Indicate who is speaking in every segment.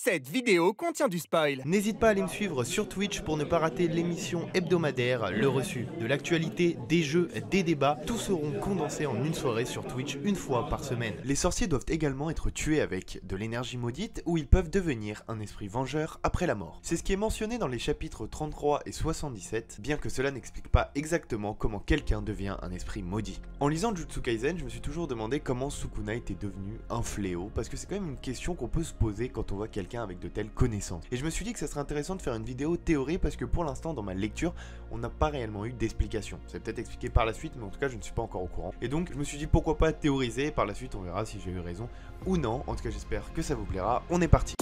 Speaker 1: Cette vidéo contient du spoil.
Speaker 2: N'hésite pas à aller me suivre sur Twitch pour ne pas rater l'émission hebdomadaire, le reçu, de l'actualité, des jeux, des débats. Tous seront condensés en une soirée sur Twitch une fois par semaine. Les sorciers doivent également être tués avec de l'énergie maudite ou ils peuvent devenir un esprit vengeur après la mort. C'est ce qui est mentionné dans les chapitres 33 et 77, bien que cela n'explique pas exactement comment quelqu'un devient un esprit maudit. En lisant Jujutsu Kaisen, je me suis toujours demandé comment Sukuna était devenu un fléau, parce que c'est quand même une question qu'on peut se poser quand on voit quelqu'un avec de telles connaissances. Et je me suis dit que ça serait intéressant de faire une vidéo théorie parce que pour l'instant dans ma lecture, on n'a pas réellement eu d'explication. C'est peut-être expliqué par la suite, mais en tout cas je ne suis pas encore au courant. Et donc je me suis dit pourquoi pas théoriser, par la suite on verra si j'ai eu raison ou non. En tout cas j'espère que ça vous plaira. On est parti.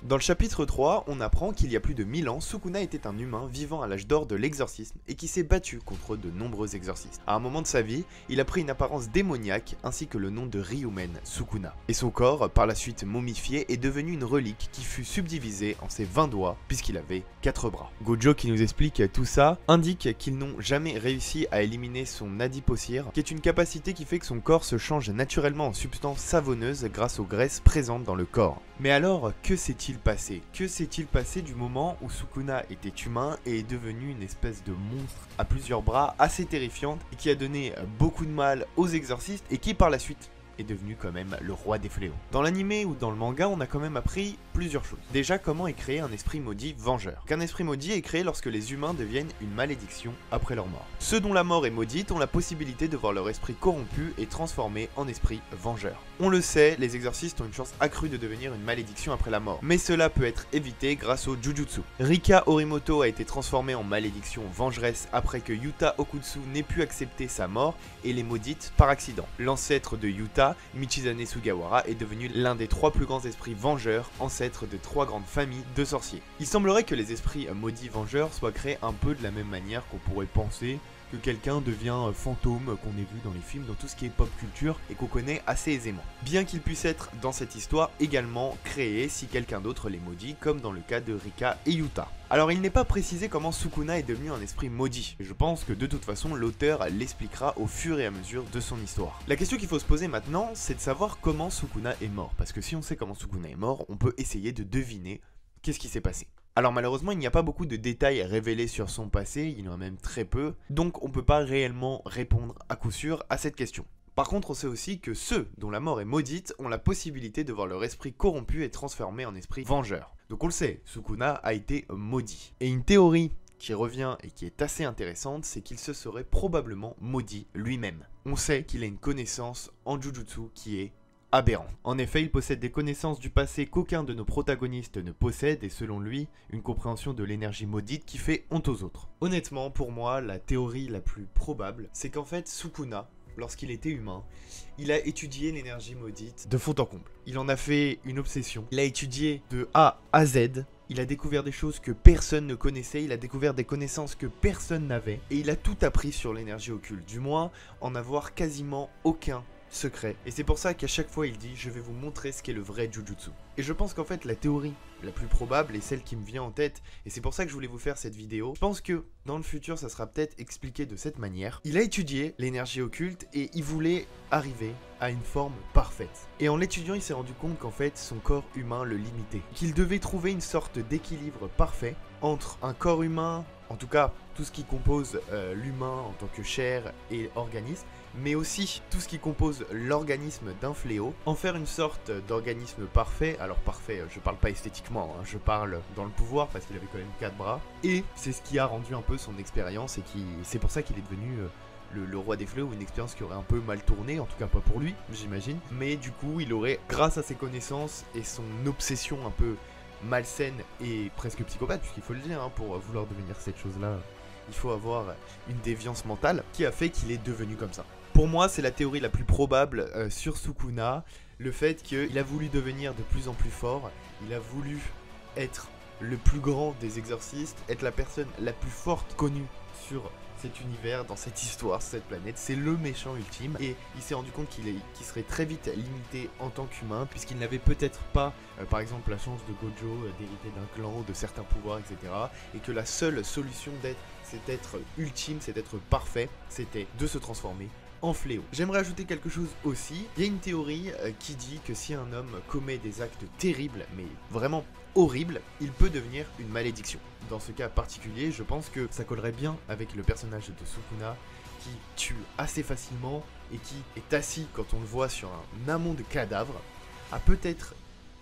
Speaker 2: Dans le chapitre 3, on apprend qu'il y a plus de 1000 ans, Sukuna était un humain vivant à l'âge d'or de l'exorcisme et qui s'est battu contre de nombreux exorcistes. À un moment de sa vie, il a pris une apparence démoniaque ainsi que le nom de Ryumen Sukuna. Et son corps, par la suite momifié, est devenu une relique qui fut subdivisée en ses 20 doigts puisqu'il avait 4 bras. Gojo, qui nous explique tout ça, indique qu'ils n'ont jamais réussi à éliminer son adipocire, qui est une capacité qui fait que son corps se change naturellement en substance savonneuse grâce aux graisses présentes dans le corps. Mais alors, que s'est-il passé? Que s'est-il passé du moment où Sukuna était humain et est devenu une espèce de monstre à plusieurs bras assez terrifiante et qui a donné beaucoup de mal aux exorcistes et qui par la suite est devenu quand même le roi des fléaux. Dans l'anime ou dans le manga, on a quand même appris plusieurs choses. Déjà, comment est créé un esprit maudit vengeur. Qu'un esprit maudit est créé lorsque les humains deviennent une malédiction après leur mort. Ceux dont la mort est maudite ont la possibilité de voir leur esprit corrompu et transformé en esprit vengeur. On le sait, les exorcistes ont une chance accrue de devenir une malédiction après la mort, mais cela peut être évité grâce au Jujutsu. Rika Horimoto a été transformée en malédiction vengeresse après que Yuta Okutsu n'ait pu accepter sa mort et les maudite par accident. L'ancêtre de Yuta, Michizane Sugawara, est devenu l'un des 3 plus grands esprits vengeurs, ancêtres de 3 grandes familles de sorciers. Il semblerait que les esprits maudits vengeurs soient créés un peu de la même manière qu'on pourrait penser que quelqu'un devient fantôme qu'on a vu dans les films, dans tout ce qui est pop culture et qu'on connaît assez aisément. Bien qu'il puisse être dans cette histoire également créé si quelqu'un d'autre les maudit, comme dans le cas de Rika et Yuta. Alors il n'est pas précisé comment Sukuna est devenu un esprit maudit. Je pense que de toute façon l'auteur l'expliquera au fur et à mesure de son histoire. La question qu'il faut se poser maintenant, c'est de savoir comment Sukuna est mort. Parce que si on sait comment Sukuna est mort, on peut essayer de deviner qu'est-ce qui s'est passé. Alors malheureusement il n'y a pas beaucoup de détails révélés sur son passé, il y en a même très peu, donc on peut pas réellement répondre à coup sûr à cette question. Par contre on sait aussi que ceux dont la mort est maudite ont la possibilité de voir leur esprit corrompu et transformé en esprit vengeur. Donc on le sait, Sukuna a été maudit. Et une théorie qui revient et qui est assez intéressante, c'est qu'il se serait probablement maudit lui-même. On sait qu'il a une connaissance en Jujutsu qui est aberrant. En effet, il possède des connaissances du passé qu'aucun de nos protagonistes ne possède et selon lui, une compréhension de l'énergie maudite qui fait honte aux autres. Honnêtement, pour moi, la théorie la plus probable, c'est qu'en fait, Sukuna, lorsqu'il était humain, il a étudié l'énergie maudite de fond en comble. Il en a fait une obsession. Il a étudié de A à Z. Il a découvert des choses que personne ne connaissait, il a découvert des connaissances que personne n'avait, et il a tout appris sur l'énergie occulte, du moins en avoir quasiment aucun secret. Et c'est pour ça qu'à chaque fois il dit je vais vous montrer ce qu'est le vrai Jujutsu. Et je pense qu'en fait la théorie la plus probable est celle qui me vient en tête, et c'est pour ça que je voulais vous faire cette vidéo. Je pense que dans le futur ça sera peut-être expliqué de cette manière. Il a étudié l'énergie occulte et il voulait arriver à une forme parfaite. Et en l'étudiant il s'est rendu compte qu'en fait son corps humain le limitait. Qu'il devait trouver une sorte d'équilibre parfait entre un corps humain, en tout cas tout ce qui compose l'humain en tant que chair et organisme, mais aussi tout ce qui compose l'organisme d'un fléau, en faire une sorte d'organisme parfait. Alors parfait, je parle pas esthétiquement, hein, je parle dans le pouvoir parce qu'il avait quand même 4 bras, et c'est ce qui a rendu un peu son expérience et c'est pour ça qu'il est devenu le roi des fléaux, une expérience qui aurait un peu mal tourné, en tout cas pas pour lui, j'imagine, mais du coup il aurait, grâce à ses connaissances et son obsession un peu malsaine et presque psychopathe, puisqu'il faut le dire, hein, pour vouloir devenir cette chose-là, il faut avoir une déviance mentale qui a fait qu'il est devenu comme ça. Pour moi, c'est la théorie la plus probable sur Sukuna, le fait qu'il a voulu devenir de plus en plus fort, il a voulu être le plus grand des exorcistes, être la personne la plus forte connue sur cet univers, dans cette histoire, sur cette planète. C'est le méchant ultime et il s'est rendu compte qu'il serait très vite limité en tant qu'humain puisqu'il n'avait peut-être pas, par exemple, la chance de Gojo d'hériter d'un clan, de certains pouvoirs, etc. Et que la seule solution d'être cet être ultime, cet être parfait, c'était de se transformer en fléau. J'aimerais ajouter quelque chose aussi. Il y a une théorie qui dit que si un homme commet des actes terribles, mais vraiment horribles, il peut devenir une malédiction. Dans ce cas particulier, je pense que ça collerait bien avec le personnage de Sukuna qui tue assez facilement et qui est assis quand on le voit sur un amont de cadavres,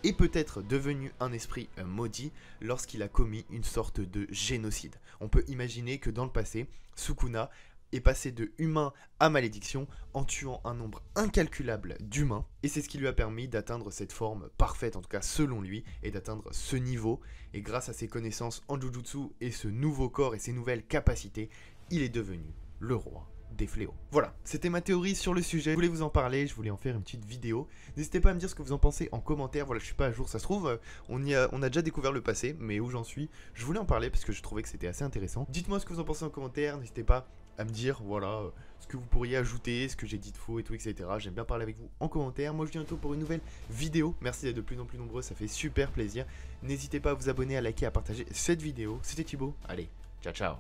Speaker 2: est peut-être devenu un esprit maudit lorsqu'il a commis une sorte de génocide. On peut imaginer que dans le passé, Sukuna est passé de humain à malédiction en tuant un nombre incalculable d'humains, et c'est ce qui lui a permis d'atteindre cette forme parfaite, en tout cas selon lui, et d'atteindre ce niveau. Et grâce à ses connaissances en Jujutsu et ce nouveau corps et ses nouvelles capacités, il est devenu le roi des fléaux. Voilà, c'était ma théorie sur le sujet. Je voulais vous en parler, je voulais en faire une petite vidéo. N'hésitez pas à me dire ce que vous en pensez en commentaire. Voilà, je suis pas à jour, ça se trouve, on a déjà découvert le passé, mais où j'en suis, je voulais en parler parce que je trouvais que c'était assez intéressant. Dites-moi ce que vous en pensez en commentaire, n'hésitez pas à me dire, voilà, ce que vous pourriez ajouter, ce que j'ai dit de faux et tout, etc. J'aime bien parler avec vous en commentaire. Moi, je vous dis bientôt pour une nouvelle vidéo. Merci d'être de plus en plus nombreux, ça fait super plaisir. N'hésitez pas à vous abonner, à liker, à partager cette vidéo. C'était Thibaut, allez, ciao ciao.